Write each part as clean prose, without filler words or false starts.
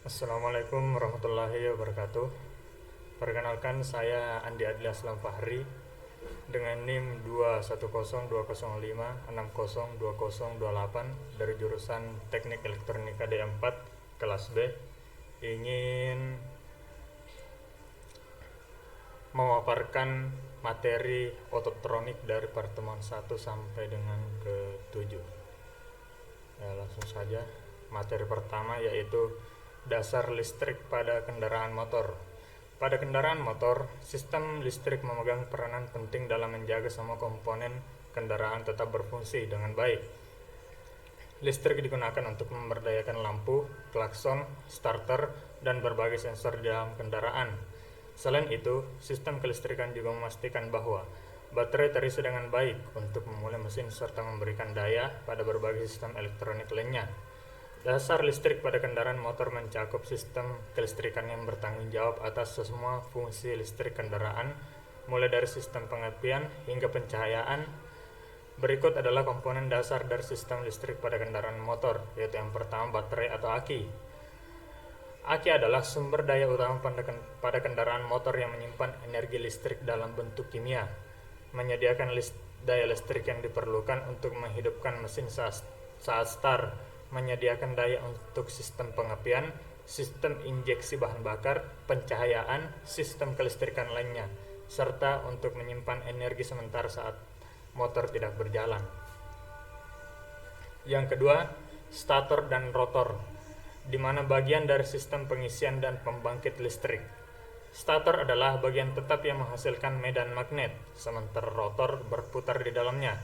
Assalamualaikum warahmatullahi wabarakatuh. Perkenalkan, saya Andi Adli Aslam Fahri dengan NIM 2102056020208 dari jurusan Teknik Elektronika D4 kelas B. Ingin memaparkan materi ototronik dari pertemuan 1 sampai dengan ke-7. Ya, langsung saja. Materi pertama yaitu dasar listrik pada kendaraan motor. Pada kendaraan motor, sistem listrik memegang peranan penting dalam menjaga semua komponen kendaraan tetap berfungsi dengan baik. Listrik digunakan untuk memberdayakan lampu, klakson, starter, dan berbagai sensor di dalam kendaraan. Selain itu, sistem kelistrikan juga memastikan bahwa baterai terisi dengan baik untuk memulai mesin serta memberikan daya pada berbagai sistem elektronik lainnya. Dasar listrik pada kendaraan motor mencakup sistem kelistrikan yang bertanggung jawab atas semua fungsi listrik kendaraan, mulai dari sistem pengapian hingga pencahayaan. Berikut adalah komponen dasar dari sistem listrik pada kendaraan motor, yaitu yang pertama baterai atau aki. Aki adalah sumber daya utama pada kendaraan motor yang menyimpan energi listrik dalam bentuk kimia, menyediakan daya listrik yang diperlukan untuk menghidupkan mesin saat start, menyediakan daya untuk sistem pengapian, sistem injeksi bahan bakar, pencahayaan, sistem kelistrikan lainnya, serta untuk menyimpan energi sementara saat motor tidak berjalan. Yang kedua, stator dan rotor, di mana bagian dari sistem pengisian dan pembangkit listrik. Stator adalah bagian tetap yang menghasilkan medan magnet, sementara rotor berputar di dalamnya.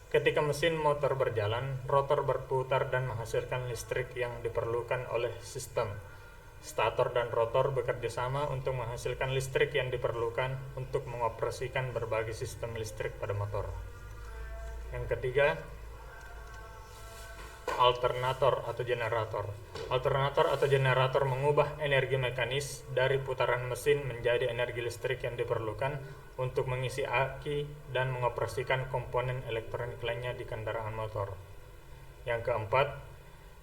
Ketika mesin motor berjalan, rotor berputar dan menghasilkan listrik yang diperlukan oleh sistem. Stator dan rotor bekerja sama untuk menghasilkan listrik yang diperlukan untuk mengoperasikan berbagai sistem listrik pada motor. Yang ketiga, alternator atau generator. Alternator atau generator mengubah energi mekanis dari putaran mesin menjadi energi listrik yang diperlukan untuk mengisi aki dan mengoperasikan komponen elektronik lainnya di kendaraan motor. Yang keempat,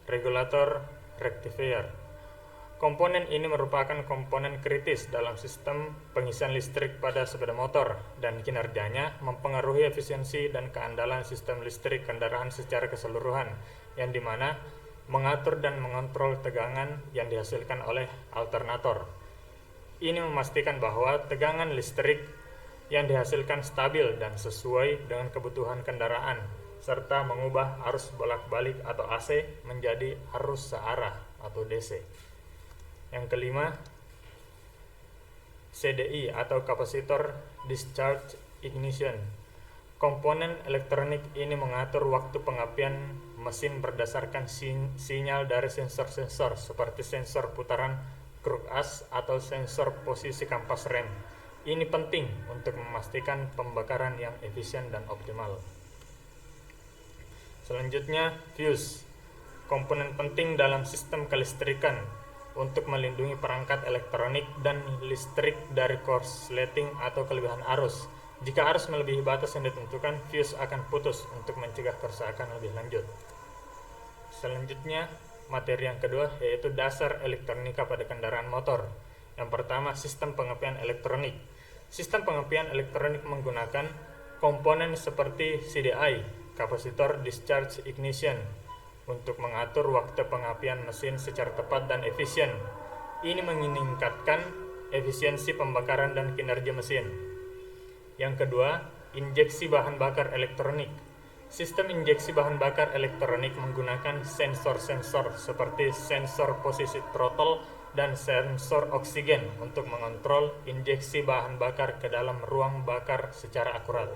regulator rectifier. Komponen ini merupakan komponen kritis dalam sistem pengisian listrik pada sepeda motor dan kinerjanya mempengaruhi efisiensi dan keandalan sistem listrik kendaraan secara keseluruhan, yang dimana mengatur dan mengontrol tegangan yang dihasilkan oleh alternator. Ini memastikan bahwa tegangan listrik yang dihasilkan stabil dan sesuai dengan kebutuhan kendaraan, serta mengubah arus bolak-balik atau AC menjadi arus searah atau DC. Yang kelima, CDI atau capacitor discharge ignition. Komponen elektronik ini mengatur waktu pengapian mesin berdasarkan sinyal dari sensor-sensor seperti sensor putaran kruk as atau sensor posisi kampas rem. Ini penting untuk memastikan pembakaran yang efisien dan optimal. Selanjutnya, fuse. Komponen penting dalam sistem kelistrikan untuk melindungi perangkat elektronik dan listrik dari korsleting atau kelebihan arus. Jika arus melebihi batas yang ditentukan, fuse akan putus untuk mencegah kerusakan lebih lanjut. Selanjutnya, materi yang kedua yaitu dasar elektronika pada kendaraan motor. Yang pertama, sistem pengapian elektronik. Sistem pengapian elektronik menggunakan komponen seperti CDI, capacitor discharge ignition, untuk mengatur waktu pengapian mesin secara tepat dan efisien. Ini meningkatkan efisiensi pembakaran dan kinerja mesin. Yang kedua, injeksi bahan bakar elektronik. Sistem injeksi bahan bakar elektronik menggunakan sensor-sensor seperti sensor posisi throttle dan sensor oksigen untuk mengontrol injeksi bahan bakar ke dalam ruang bakar secara akurat.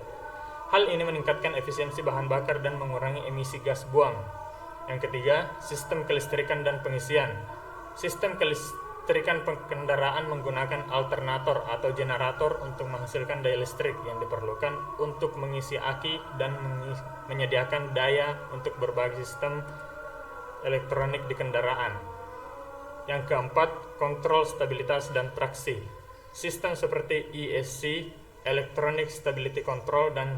Hal ini meningkatkan efisiensi bahan bakar dan mengurangi emisi gas buang. Yang ketiga, sistem kelistrikan dan pengisian. Sistem kelistrikan kendaraan menggunakan alternator atau generator untuk menghasilkan daya listrik yang diperlukan untuk mengisi aki dan menyediakan daya untuk berbagai sistem elektronik di kendaraan. Yang keempat, kontrol stabilitas dan traksi. Sistem seperti ESC, Electronic Stability Control, dan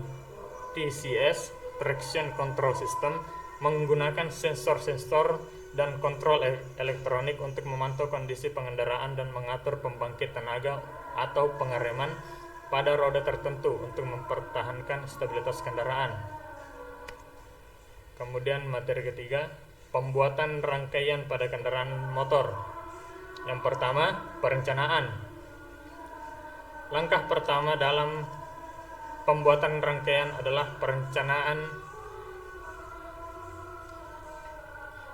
TCS, Traction Control System, menggunakan sensor-sensor dan kontrol elektronik untuk memantau kondisi pengendaraan dan mengatur pembangkit tenaga atau pengereman pada roda tertentu untuk mempertahankan stabilitas kendaraan. Kemudian materi ketiga, pembuatan rangkaian pada kendaraan motor. Yang pertama, perencanaan. Langkah pertama dalam pembuatan rangkaian adalah perencanaan.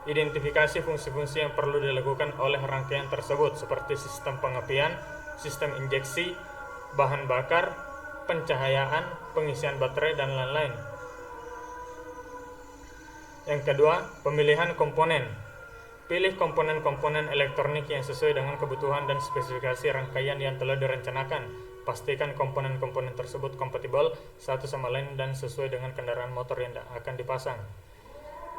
Identifikasi fungsi-fungsi yang perlu dilakukan oleh rangkaian tersebut seperti sistem pengepian, sistem injeksi, bahan bakar, pencahayaan, pengisian baterai, dan lain-lain. Yang kedua, pemilihan komponen. Pilih komponen-komponen elektronik yang sesuai dengan kebutuhan dan spesifikasi rangkaian yang telah direncanakan. Pastikan komponen-komponen tersebut kompatibel satu sama lain dan sesuai dengan kendaraan motor yang akan dipasang.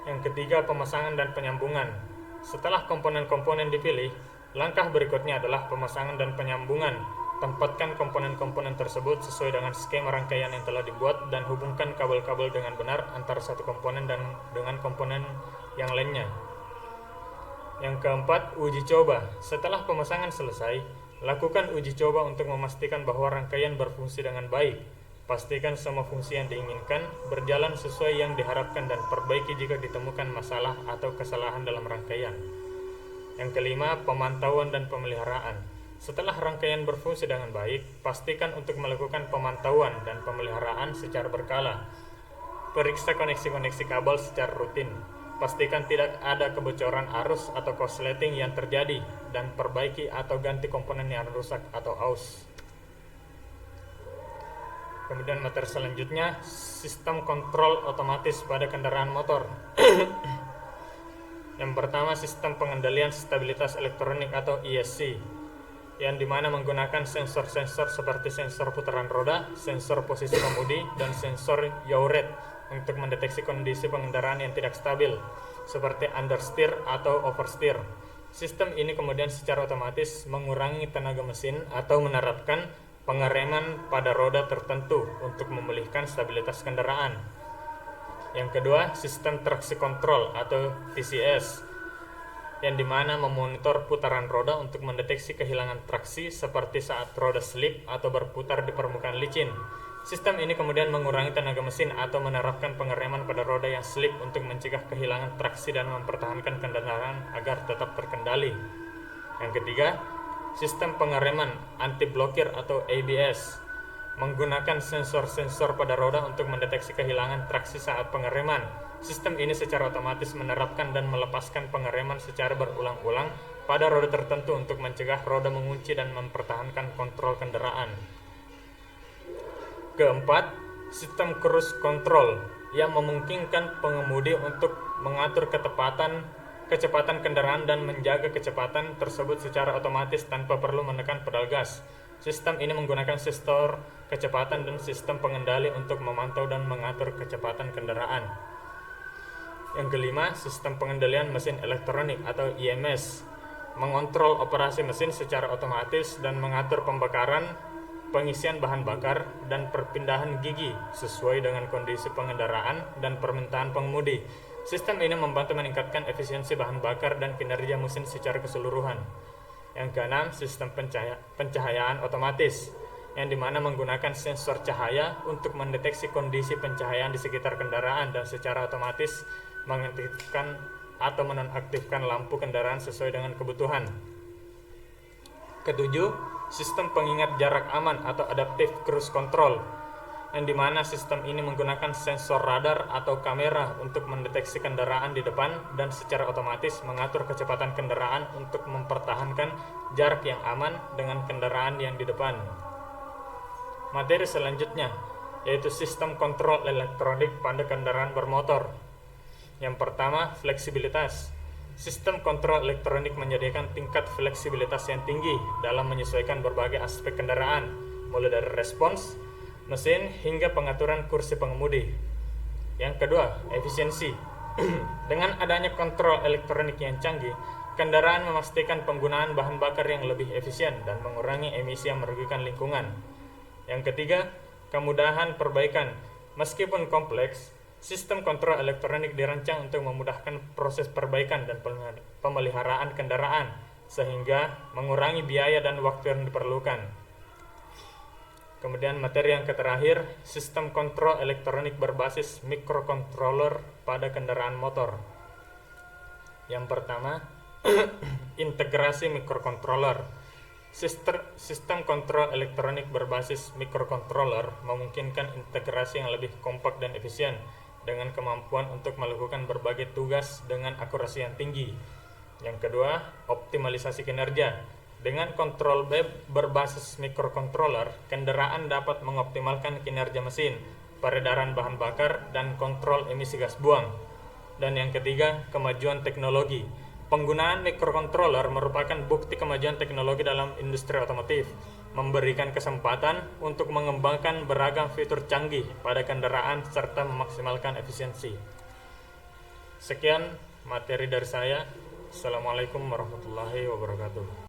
Yang ketiga, pemasangan dan penyambungan. Setelah komponen-komponen dipilih, langkah berikutnya adalah pemasangan dan penyambungan. Tempatkan komponen-komponen tersebut sesuai dengan skema rangkaian yang telah dibuat dan hubungkan kabel-kabel dengan benar antara satu komponen dan dengan komponen yang lainnya. Yang keempat, uji coba. Setelah pemasangan selesai, lakukan uji coba untuk memastikan bahwa rangkaian berfungsi dengan baik. Pastikan semua fungsi yang diinginkan berjalan sesuai yang diharapkan dan perbaiki jika ditemukan masalah atau kesalahan dalam rangkaian. Yang kelima, pemantauan dan pemeliharaan. Setelah rangkaian berfungsi dengan baik, pastikan untuk melakukan pemantauan dan pemeliharaan secara berkala. Periksa koneksi-koneksi kabel secara rutin. Pastikan tidak ada kebocoran arus atau korsleting yang terjadi dan perbaiki atau ganti komponen yang rusak atau aus. Kemudian materi selanjutnya, sistem kontrol otomatis pada kendaraan motor. Yang pertama, sistem pengendalian stabilitas elektronik atau ESC, yang dimana menggunakan sensor-sensor seperti sensor putaran roda, sensor posisi kemudi, dan sensor yaw rate untuk mendeteksi kondisi pengendaraan yang tidak stabil, seperti understeer atau oversteer. Sistem ini kemudian secara otomatis mengurangi tenaga mesin atau menerapkan pengereman pada roda tertentu untuk memulihkan stabilitas kendaraan. Yang kedua, sistem traksi kontrol atau TCS, yang dimana memonitor putaran roda untuk mendeteksi kehilangan traksi seperti saat roda slip atau berputar di permukaan licin. Sistem ini kemudian mengurangi tenaga mesin atau menerapkan pengereman pada roda yang slip untuk mencegah kehilangan traksi dan mempertahankan kendaraan agar tetap terkendali. Yang ketiga, sistem pengereman anti blokir atau ABS, menggunakan sensor-sensor pada roda untuk mendeteksi kehilangan traksi saat pengereman. Sistem ini secara otomatis menerapkan dan melepaskan pengereman secara berulang-ulang pada roda tertentu untuk mencegah roda mengunci dan mempertahankan kontrol kendaraan. Keempat, sistem cruise control yang memungkinkan pengemudi untuk mengatur kecepatan kendaraan dan menjaga kecepatan tersebut secara otomatis tanpa perlu menekan pedal gas. Sistem ini menggunakan sensor kecepatan dan sistem pengendali untuk memantau dan mengatur kecepatan kendaraan. Yang kelima, sistem pengendalian mesin elektronik atau EMS, mengontrol operasi mesin secara otomatis dan mengatur pembakaran, pengisian bahan bakar, dan perpindahan gigi sesuai dengan kondisi pengendaraan dan permintaan pengemudi. Sistem ini membantu meningkatkan efisiensi bahan bakar dan kinerja mesin secara keseluruhan. Yang keenam, sistem pencahayaan otomatis, yang dimana menggunakan sensor cahaya untuk mendeteksi kondisi pencahayaan di sekitar kendaraan dan secara otomatis mengaktifkan atau menonaktifkan lampu kendaraan sesuai dengan kebutuhan. Ketujuh, sistem pengingat jarak aman atau adaptive cruise control, yang dimana sistem ini menggunakan sensor radar atau kamera untuk mendeteksi kendaraan di depan dan secara otomatis mengatur kecepatan kendaraan untuk mempertahankan jarak yang aman dengan kendaraan yang di depan. Materi selanjutnya yaitu sistem kontrol elektronik pada kendaraan bermotor. Yang pertama, fleksibilitas. Sistem kontrol elektronik menyediakan tingkat fleksibilitas yang tinggi dalam menyesuaikan berbagai aspek kendaraan, mulai dari respons mesin hingga pengaturan kursi pengemudi. Yang kedua, efisiensi. Dengan adanya kontrol elektronik yang canggih, kendaraan memastikan penggunaan bahan bakar yang lebih efisien dan mengurangi emisi yang merugikan lingkungan. Yang ketiga, kemudahan perbaikan. Meskipun kompleks, Sistem kontrol elektronik dirancang untuk memudahkan proses perbaikan dan pemeliharaan kendaraan, sehingga mengurangi biaya dan waktu yang diperlukan. Kemudian materi yang terakhir, sistem kontrol elektronik berbasis microcontroller pada kendaraan motor. Yang pertama, integrasi microcontroller. Sistem kontrol elektronik berbasis microcontroller memungkinkan integrasi yang lebih kompak dan efisien dengan kemampuan untuk melakukan berbagai tugas dengan akurasi yang tinggi. Yang kedua, optimalisasi kinerja. Dengan kontrol berbasis microcontroller, kendaraan dapat mengoptimalkan kinerja mesin, peredaran bahan bakar, dan kontrol emisi gas buang. Dan yang ketiga, kemajuan teknologi. Penggunaan microcontroller merupakan bukti kemajuan teknologi dalam industri otomotif, memberikan kesempatan untuk mengembangkan beragam fitur canggih pada kendaraan serta memaksimalkan efisiensi. Sekian materi dari saya. Assalamualaikum warahmatullahi wabarakatuh.